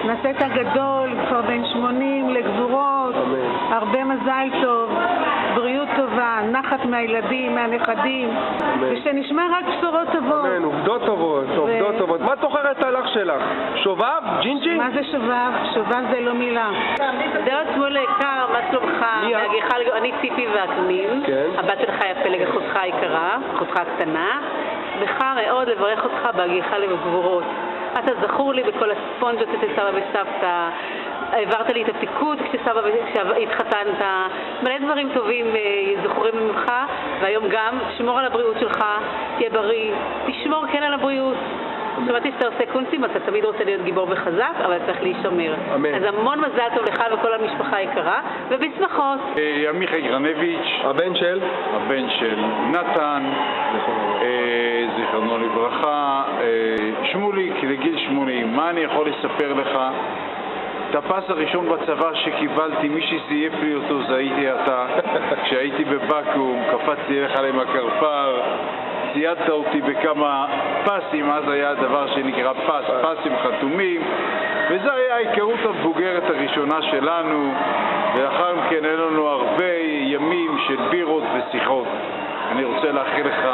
נעשית גדול, כבר בן 80 לגזורות, הרבה מזל טוב, בריאות טובה, נחת מהילדים, מהנכדים, ושנשמע רק בשורות טובות. אמן, עובדות טובות, עובדות טובות. מה תוחרת על אח שלך? שובב? ג'ינג'י? מה זה שובב? שובב זה לא מילה. דרך שמאל היקר, מה שלומך? אני ציפי וקנין, הבת שלך היא הפלג אחותך היקרה, אחותך הקטנה. שמחה מאוד לברך אותך בהגיעך לגבורות. אתה זכור לי בכל הספונג'ות אצל סבא וסבתא, העברת לי את הפיקוד כשהתחתנת, מלא דברים טובים זכורים ממך, והיום גם שמור על הבריאות שלך, תהיה בריא, תשמור כן על הבריאות. שמעתי שאתה עושה קונצים, אתה תמיד רוצה להיות גיבור וחזק, אבל צריך להישמר. אז המון מזל טוב לך וכל המשפחה היקרה, ובשמחות. עמיחי גרנביץ', הבן של נתן, זיכרונו לברכה, שמוליק לגיל 80. מה אני יכול לספר לך? את הפס הראשון בצבא שקיבלתי, מי שזייף לי אותו זה הייתי אתה. כשהייתי בבקו"ם, קפצתי לך עם הקרפר, ציידת אותי בכמה פסים, אז היה הדבר שנקרא פסים חתומים, וזו היה ההיכרות המבוגרת הראשונה שלנו, ולאחר מכן אין לנו הרבה ימים של בירות ושיחות. אני רוצה לאחל לך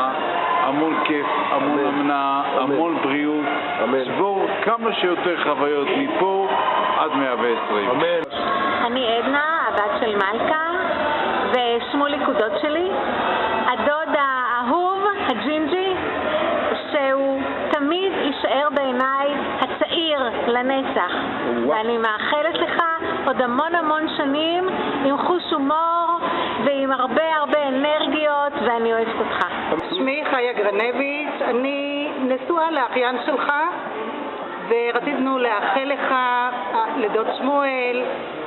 המון כיף, המון אמונה, המון בריאות, צבור כמה שיותר חוויות מפה עד 120. אמן. אני עדנה, הבת של מלכה, ושמוליק הוא דוד שלי, הדוד האהוב, הג'ינג'י, שהוא תמיד יישאר בעיניי הצעיר לנצח. ואני מאחלת לך עוד המון המון שנים עם חוש הומור ועם הרבה הרבה אנרגיות, ואני אוהבת אותך. שמי חיה גרנביץ', אני נשואה לאחיין שלך, ורצינו לאחל לך, לדוד שמואל,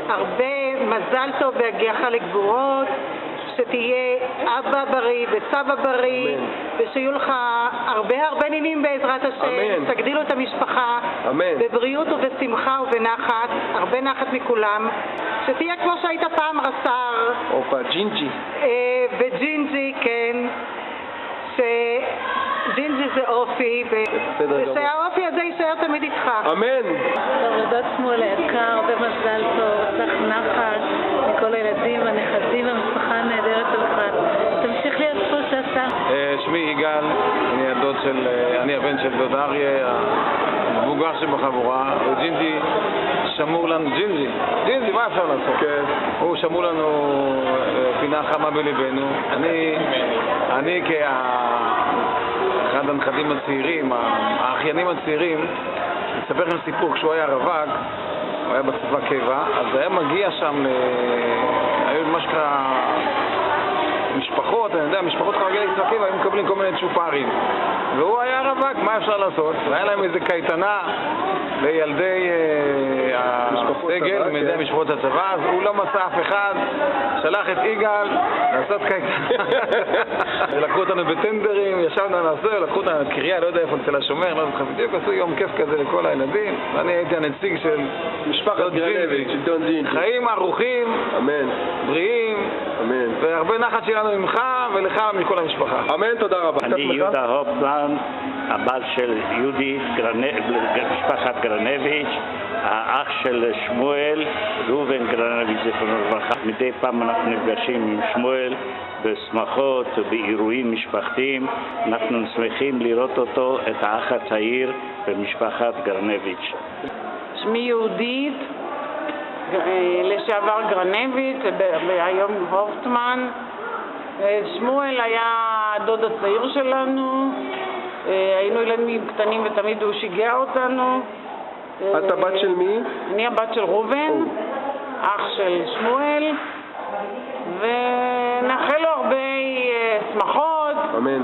הרבה מזל טוב בהגיעך לגבורות, שתהיה אבא בריא וסבא בריא, ושיהיו לך הרבה נינים בעזרת השם, תגדילו את המשפחה בבריאות ובשמחה ובנחת, הרבה נחת מכולם, שתהיה כמו שהיית פעם רס"ר. אופה, ג'ינג'י. וג'ינג'י, כן, ג'ינג'י זה אופי, ושהאופי הזה יישאר תמיד איתך. אמן. טוב, לדוד שמואל היקר, הרבה מזל טוב, צריך נחת מכל הילדים, הנכדים והמשפחה הנהדרת שלך. תמשיך להיות פה שאתה. שמי יגאל, אני הבן של דוד אריה, המבוגר שבחבורה, וג'ינג'י שמור לנו, ג'ינג'י, מה אפשר לעשות? כן. הוא שמור לנו פינה חמה בליבנו. אני כאחד הנכדים הצעירים, האחיינים הצעירים, אספר לכם סיפור. כשהוא היה רווק, הוא היה בצבא קבע, אז היה מגיע שם, היו מה שקרה משפחות, אני יודע, משפחות כרגיל לצבקים, היו מקבלים כל מיני צ'ופרים. והוא היה רווק, מה אפשר לעשות? והיה להם איזה קייטנה לילדי הסגל, מדי משפחות הצבא, אז הוא לא מצא אף אחד, שלח את יגאל לעשות קייטנה. לקחו אותנו בטנדרים, ישבנו נעשה, לקחו אותנו קריה, לא יודע איפה אצל השומר, לא זוכר בדיוק, עשו יום כיף כזה לכל הילדים, ואני הייתי הנציג של משפחת גרנביץ', שלטון ג'ינג'י. חיים ארוכים, אמן. בריאים, אמן. והרבה נחת שלנו ממך ולך ומכל המשפחה. אמן, תודה רבה. אני יהודה הופמן, הבעל של יהודית, משפחת גרנביץ', האח של שמואל, ראובן גרנביץ' זיכרונו לברכה. מדי פעם אנחנו נפגשים עם שמואל בשמחות ובאירועים משפחתיים. אנחנו שמחים לראות אותו, את האח הצעיר במשפחת גרנביץ'. שמי יהודית, לשעבר גרנביץ', והיום הופמן. שמואל היה הדוד הצעיר שלנו, היינו ילדים קטנים ותמיד הוא שיגע אותנו. את הבת של מי? אני הבת של ראובן, אח של שמואל, ונאחל לו הרבה שמחות, אמן.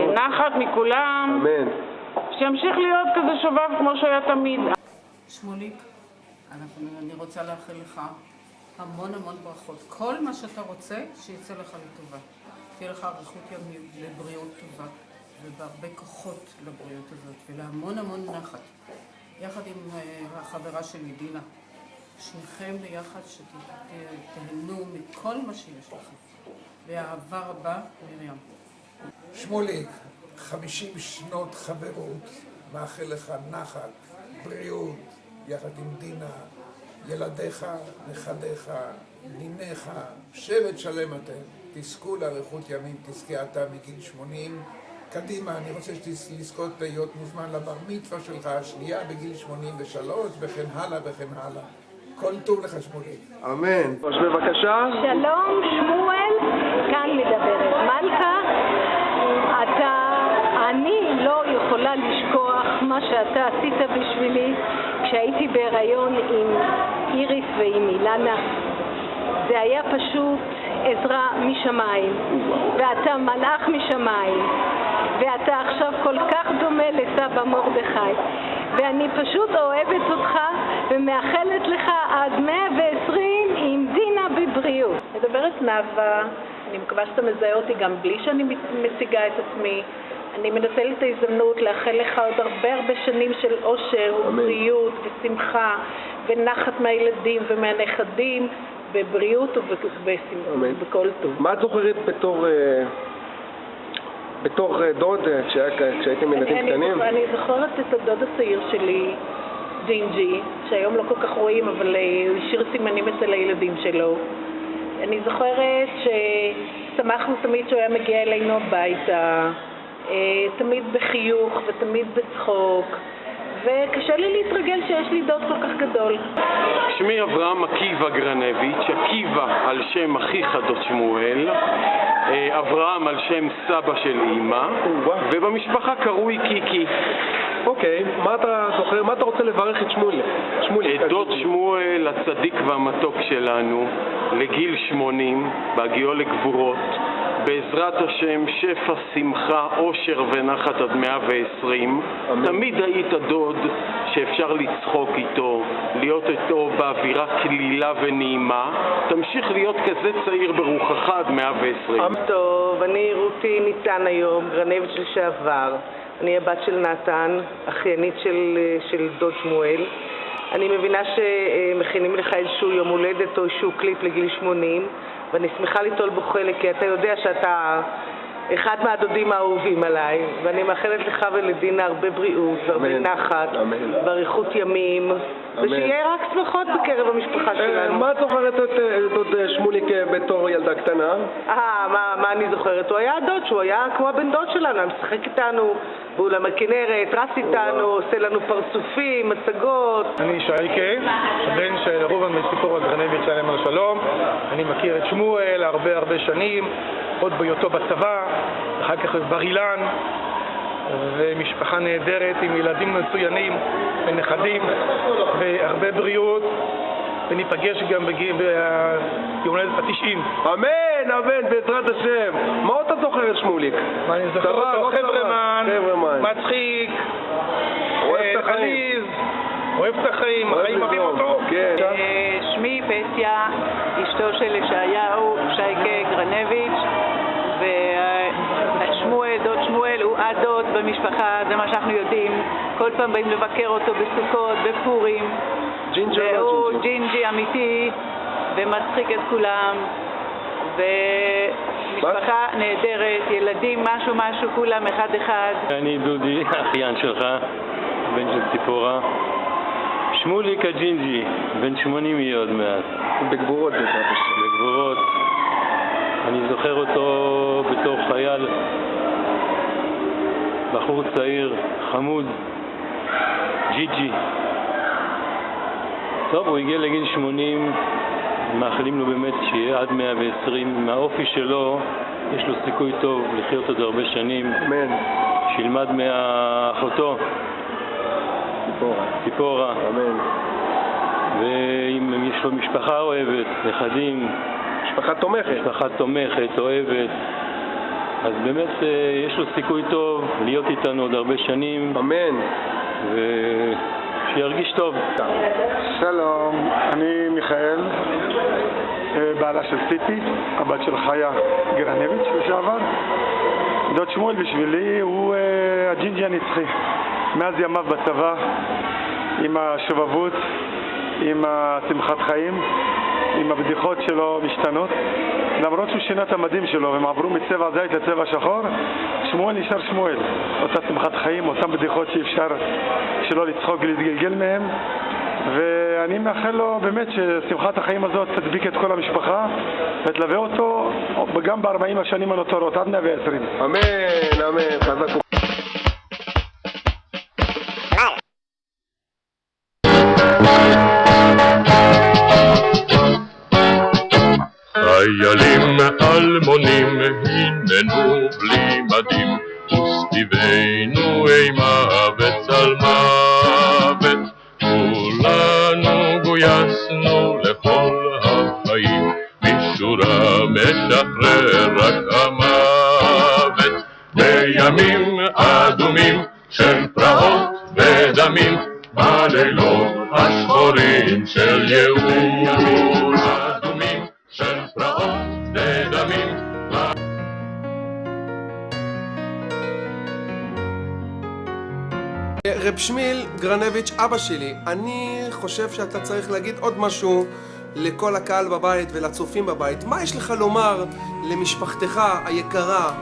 ונחת מכולם, אמן. שימשיך להיות כזה שובב כמו שהיה תמיד. שמוליק, אני רוצה לאחל לך המון המון ברכות. כל מה שאתה רוצה שיצא לך לטובה. תהיה לך אריכות ימים לבריאות טובה ובהרבה כוחות לבריאות הזאת ולהמון המון נחת. יחד עם החברה שלי דינה, שניכם ביחד שתהנו מכל מה שיש לכם. באהבה רבה, מרים. שמוליק, 50 שנות חברות, מאחל לך נחת, בריאות, יחד עם דינה, ילדיך, נכדיך, ניניך, שבט שלם אתם, תזכו לאריכות ימים, תזכה אתה מגיל 80. קדימה, אני רוצה לזכות להיות מוזמן לבר מצווה שלך השנייה בגיל 83 וכן הלאה וכן הלאה. כל טוב לך שמוליק. אמן. אז בבקשה. שלום, שמואל, כאן מדברת מלכה. אני לא יכולה לשכוח מה שאתה עשית בשבילי כשהייתי בהיריון עם איריס ועם אילנה. זה היה פשוט עזרה משמיים, ואתה מלאך משמיים, ואתה עכשיו כל כך דומה לסבא מרדכי, ואני פשוט אוהבת אותך ומאחלת לך עד 120 עם דינה בבריאות. מדברת נאווה, אני מקווה שאתה מזהה אותי גם בלי שאני מציגה את עצמי. אני מנצלת את ההזדמנות לאחל לך עוד הרבה שנים של אושר ובריאות ושמחה ונחת מהילדים ומהנכדים, בבריאות ובכל טוב. מה את זוכרת בתור דוד כשהייתם ילדים קטנים? אני זוכרת את הדוד הצעיר שלי, ג'ינג'י, שהיום לא כל כך רואים, אבל הוא השאיר סימנים אצל הילדים שלו. אני זוכרת ששמחנו תמיד שהוא היה מגיע אלינו הביתה, תמיד בחיוך ותמיד בצחוק, וקשה לי להתרגל שיש לי דוד כל כך גדול. שמי אברהם עקיבא גרנביץ', עקיבא על שם אחיך דוד שמואל, אברהם על שם סבא של אמא, ובמשפחה קרוי קיקי. אוקיי, מה אתה זוכר? מה אתה רוצה לברך את שמואל? את דוד שמואל הצדיק והמתוק שלנו לגיל 80 בהגיעו לגבורות, בעזרת השם שפע שמחה, אושר ונחת עד 120. אמן. תמיד היית דוד שאפשר לצחוק איתו, להיות איתו באווירה כלילה ונעימה. תמשיך להיות כזה צעיר ברוחך עד 120. טוב, אני רותי ניצן היום, גרנביץ' לשעבר. אני הבת של נתן, אחיינית של דוד שמואל. אני מבינה שמכינים לך איזשהו יום הולדת או איזשהו קליפ לגיל 80, ואני שמחה ליטול בו חלק, כי אתה יודע שאתה אחד מהדודים האהובים עליי, ואני מאחלת לך ולדינה הרבה בריאות, והרבה נחת, ואריכות ימים, ושיהיה רק שמחות בקרב המשפחה שלנו. מה את זוכרת את דוד שמוליק בתור ילדה קטנה? מה אני זוכרת? הוא היה דוד, שהוא היה כמו הבן דוד שלנו, הוא משחק איתנו באולם הכנרת, רץ איתנו, עושה לנו פרצופים, מצגות. אני שייקה, הבן של ראובן מציפורה גרנביץ' עליהם על שלום. אני מכיר את שמואל הרבה שנים, עוד בהיותו בצבא, אחר כך בבר אילן, ומשפחה נהדרת עם ילדים מצוינים ונכדים והרבה בריאות, וניפגש גם ביום הולדת ה-90. אמן, אמן, בעזרת השם. מה עוד אתה זוכר את שמוליק? מה אני זוכר אותו? חברמן, מצחיק, עליז, אוהב את החיים, החיים אוהבים אותו. שמי פטיה, אשתו של ישעיהו, שייקה גרנביץ', ושמואל, דוד שמואל הוא הדוד במשפחה, זה מה שאנחנו יודעים. כל פעם באים לבקר אותו בסוכות, בפורים. והוא ג'ינג'י אמיתי ומצחיק את כולם, ומשפחה נהדרת, ילדים משהו, כולם אחד. אני דודי, אחיין שלך, בן של ציפורה. שמוליק הג'ינג'י, בן 80 יהיה עוד מעט. בגבורות בעזרת השם. בגבורות. אני זוכר אותו בתור חייל, בחור צעיר, חמוד, ג'יג'י. טוב, הוא הגיע לגיל 80, מאחלים לו באמת שיהיה עד 120. מהאופי שלו, יש לו סיכוי טוב לחיות עוד הרבה שנים. אמן. שילמד מאחותו. ציפורה. אמן. ואם יש לו משפחה אוהבת, נכדים. משפחה תומכת. משפחה תומכת, אוהבת. אז באמת יש לו סיכוי טוב להיות איתנו עוד הרבה שנים. אמן. שירגיש טוב. שלום, אני מיכאל, בעלה של ציפי, הבת של חיה גרנביץ' לשעבר. דוד שמואל בשבילי הוא הג'ינג'י הנצחי. מאז ימיו בצבא, עם השובבות, עם השמחת חיים, עם הבדיחות שלו משתנות. למרות שהוא שינה את המדים שלו והם עברו מצבע זית לצבע שחור, שמואל נשאר שמואל. אותה שמחת חיים, אותם בדיחות שאי אפשר שלא לצחוק ולהתגלגל מהם. ואני מאחל לו באמת ששמחת החיים הזאת תדביק את כל המשפחה ותלווה אותו גם ב-40 השנים הנותרות, עד 120. אמן, אמן, חזק. חיילים אלמונים הננו בלי מדים, וסביבנו אימה וצל מוות. כולנו גויסנו לכל החיים, משורה משחרר רק המוות. בימים אדומים של פרעות ודמים, בלילות השחורים של ייאוש. אדומים של פרעות ודמים. רב שמיל גרנביץ', אבא שלי, אני חושב שאתה צריך להגיד עוד משהו לכל הקהל בבית ולצופים בבית. מה יש לך לומר למשפחתך היקרה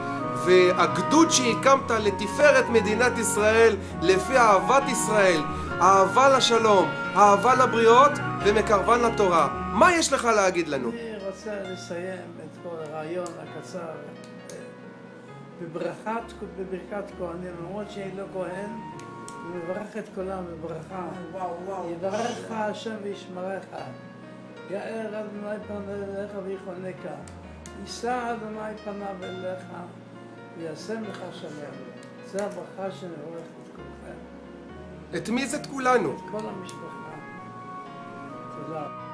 והגדוד שהקמת לתפארת מדינת ישראל לפי אהבת ישראל, אהבה לשלום, אהבה לבריות ומקרבן לתורה? מה יש לך להגיד לנו? אני רוצה לסיים את כל הרעיון הקצר בברכת כהנים, למרות שאני לא כהן, הוא מברך את כולם בברכה. יברך השם וישמרך, יאר אדוני פניו אליך ויחונקה, יישא אדוני פניו אליך וישם לך שלום. זה הברכה שנברך את כולכם. את מי זה את כולנו? את כל המשפחה. תודה.